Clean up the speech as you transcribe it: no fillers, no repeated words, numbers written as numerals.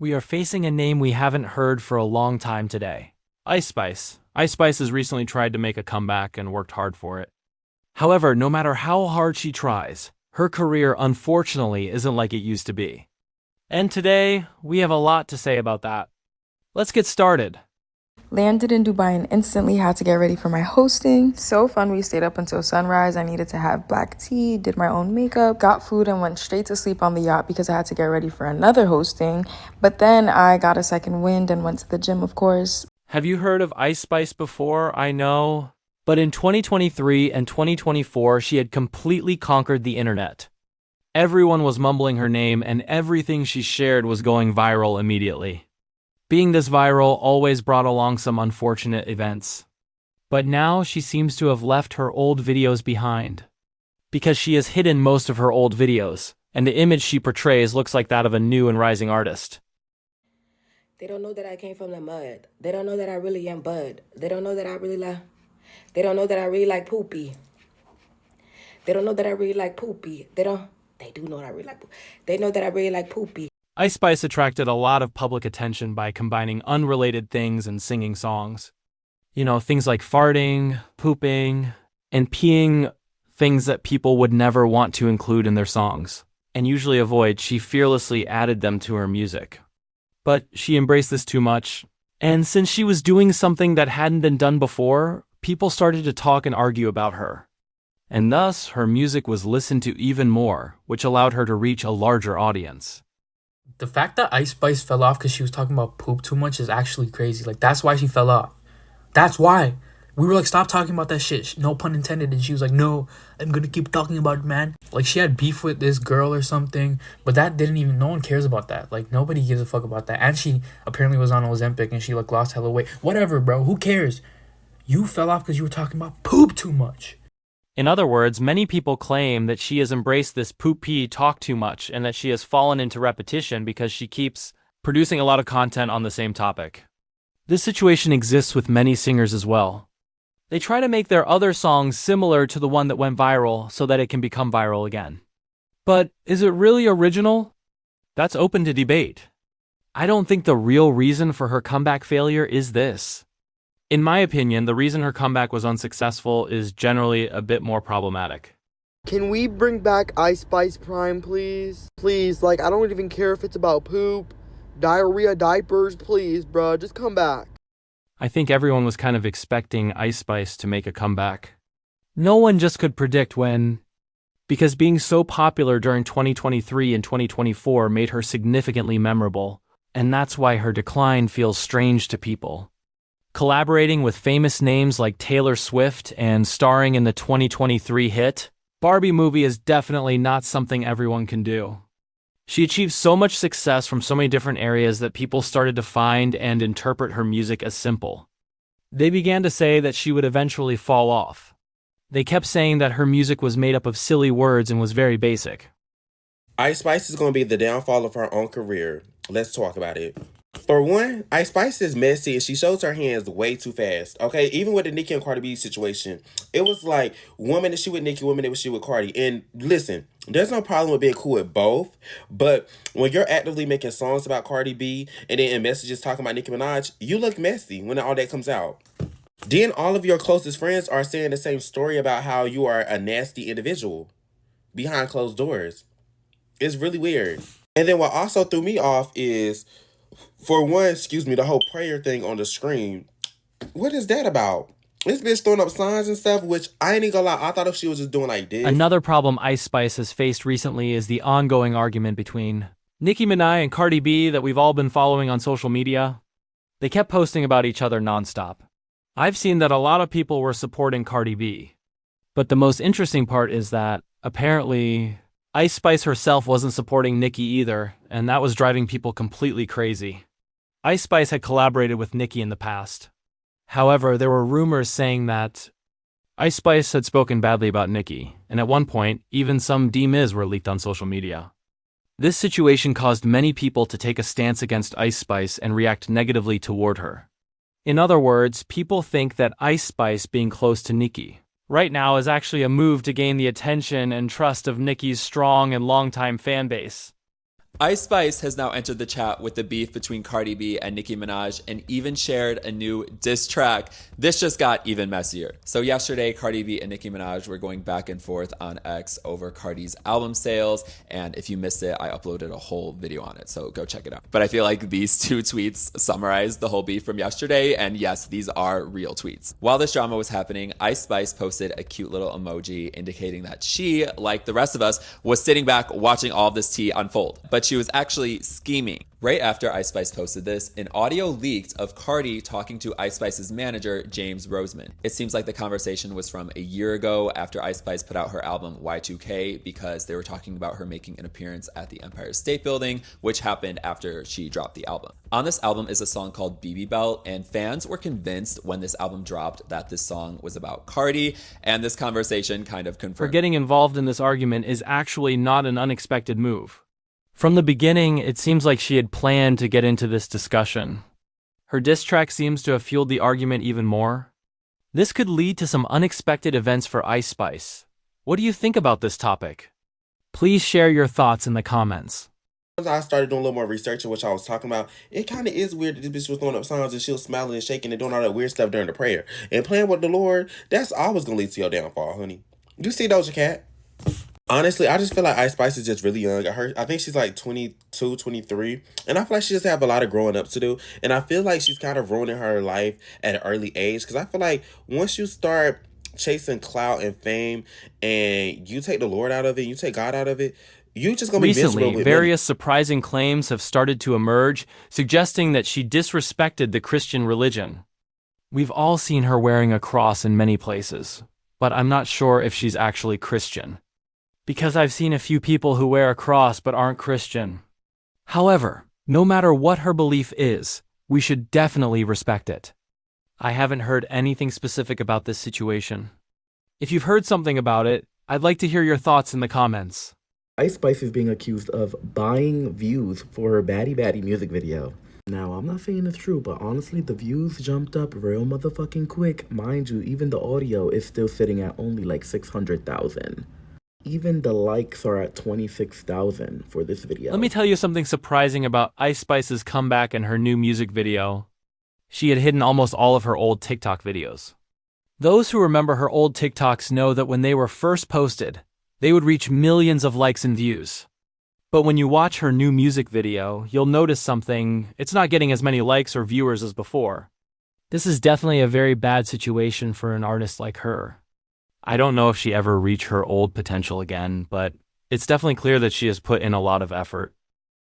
we are facing a name we haven't heard for a long time today. Ice Spice. Ice Spice has recently tried to make a comeback and worked hard for it. However, no matter how hard she tries, her career unfortunately isn't like it used to be. And today, we have a lot to say about that. Let's get started. Landed in Dubai and instantly had to get ready for my hosting. So fun, we stayed up until sunrise. I needed to have black tea, did my own makeup, got food, and went straight to sleep on the yacht because I had to get ready for another hosting. But then I got a second wind and went to the gym, of course. Have you heard of Ice Spice before? I know. But in 2023 and 2024, she had completely conquered the internet. Everyone was mumbling her name and everything she shared was going viral immediately. Being this viral always brought along some unfortunate events. But now she seems to have left her old videos behind. Because she has hidden most of her old videos, and the image she portrays looks like that of a new and rising artist. They don't know that I came from the mud. They don't know that I really am Bud. They don't know that I really like... They don't know that I really like poopy. They don't know that I really like poopy. They do know that I really like poopy. They know that I really like poopy. Ice Spice attracted a lot of public attention by combining unrelated things and singing songs. Things like farting, pooping, and peeing, things that people would never want to include in their songs, and usually avoid. She fearlessly added them to her music. But she embraced this too much, and since she was doing something that hadn't been done before, people started to talk and argue about her. And thus, her music was listened to even more, which allowed her to reach a larger audience. The fact that Ice Spice fell off because she was talking about poop too much is actually crazy. That's why she fell off. That's why. We were like, stop talking about that shit. No pun intended. And she was like, no, I'm going to keep talking about it, man. She had beef with this girl or something. But that didn't even, no one cares about that. Nobody gives a fuck about that. And she apparently was on Ozempic and she lost hella weight. Whatever, bro. Who cares? You fell off because you were talking about poop too much. In other words, many people claim that she has embraced this poop-pee talk too much and that she has fallen into repetition because she keeps producing a lot of content on the same topic. This situation exists with many singers as well. They try to make their other songs similar to the one that went viral so that it can become viral again. But is it really original? That's open to debate. I don't think the real reason for her comeback failure is this. In my opinion, the reason her comeback was unsuccessful is generally a bit more problematic. Can we bring back Ice Spice Prime, please? Please, I don't even care if it's about poop, diarrhea, diapers, please, bruh, just come back. I think everyone was kind of expecting Ice Spice to make a comeback. No one just could predict when, because being so popular during 2023 and 2024 made her significantly memorable, and that's why her decline feels strange to people. Collaborating with famous names like Taylor Swift and starring in the 2023 hit, Barbie movie is definitely not something everyone can do. She achieved so much success from so many different areas that people started to find and interpret her music as simple. They began to say that she would eventually fall off. They kept saying that her music was made up of silly words and was very basic. Ice Spice is going to be the downfall of her own career. Let's talk about it. For one, Ice Spice is messy and she shows her hands way too fast. Okay, even with the Nicki and Cardi B situation, it was like one minute she with Nicki, one minute she with Cardi. And listen, there's no problem with being cool with both, but when you're actively making songs about Cardi B and then in messages talking about Nicki Minaj, you look messy when all that comes out. Then all of your closest friends are saying the same story about how you are a nasty individual behind closed doors. It's really weird. And then what also threw me off is, for one, the whole prayer thing on the screen. What is that about? This bitch throwing up signs and stuff, which I ain't gonna lie, I thought if she was just doing like this. Another problem Ice Spice has faced recently is the ongoing argument between Nicki Minaj and Cardi B that we've all been following on social media. They kept posting about each other nonstop. I've seen that a lot of people were supporting Cardi B. But the most interesting part is that, apparently, Ice Spice herself wasn't supporting Nicki either, and that was driving people completely crazy. Ice Spice had collaborated with Nicki in the past. However, there were rumors saying that Ice Spice had spoken badly about Nicki, and at one point, even some DMs were leaked on social media. This situation caused many people to take a stance against Ice Spice and react negatively toward her. In other words, people think that Ice Spice being close to Nicki right now is actually a move to gain the attention and trust of Nicki's strong and longtime fan base. Ice Spice has now entered the chat with the beef between Cardi B and Nicki Minaj and even shared a new diss track. This just got even messier. So yesterday, Cardi B and Nicki Minaj were going back and forth on X over Cardi's album sales. And if you missed it, I uploaded a whole video on it, so go check it out. But I feel like these two tweets summarize the whole beef from yesterday. And yes, these are real tweets. While this drama was happening, Ice Spice posted a cute little emoji indicating that she, like the rest of us, was sitting back watching all of this tea unfold. But she was actually scheming. Right after Ice Spice posted this, an audio leaked of Cardi talking to Ice Spice's manager, James Roseman. It seems like the conversation was from a year ago after Ice Spice put out her album Y2K because they were talking about her making an appearance at the Empire State Building, which happened after she dropped the album. On this album is a song called BB Belt, and fans were convinced when this album dropped that this song was about Cardi, and this conversation kind of confirmed. For getting involved in this argument is actually not an unexpected move. From the beginning, it seems like she had planned to get into this discussion. Her diss track seems to have fueled the argument even more. This could lead to some unexpected events for Ice Spice. What do you think about this topic? Please share your thoughts in the comments. As I started doing a little more research on what y'all was talking about, it kind of is weird that this bitch was throwing up songs and she was smiling and shaking and doing all that weird stuff during the prayer. And playing with the Lord, that's always going to lead to your downfall, honey. You see Doja Cat? Honestly, I just feel like Ice Spice is just really young. I think she's like 22, 23. And I feel like she just have a lot of growing up to do. And I feel like she's kind of ruining her life at an early age. Because I feel like once you start chasing clout and fame and you take the Lord out of it, you take God out of it, you just going to be miserable Recently, with various surprising claims have started to emerge, suggesting that she disrespected the Christian religion. We've all seen her wearing a cross in many places, but I'm not sure if she's actually Christian. Because I've seen a few people who wear a cross but aren't Christian. However, no matter what her belief is, we should definitely respect it. I haven't heard anything specific about this situation. If you've heard something about it, I'd like to hear your thoughts in the comments. Ice Spice is being accused of buying views for her Baddie Baddie music video. Now, I'm not saying it's true, but honestly, the views jumped up real motherfucking quick. Mind you, even the audio is still sitting at only like 600,000. Even the likes are at 26,000 for this video. Let me tell you something surprising about Ice Spice's comeback and her new music video. She had hidden almost all of her old TikTok videos. Those who remember her old TikToks know that when they were first posted, they would reach millions of likes and views. But when you watch her new music video, you'll notice something. It's not getting as many likes or viewers as before. This is definitely a very bad situation for an artist like her. I don't know if she ever reached her old potential again, but it's definitely clear that she has put in a lot of effort.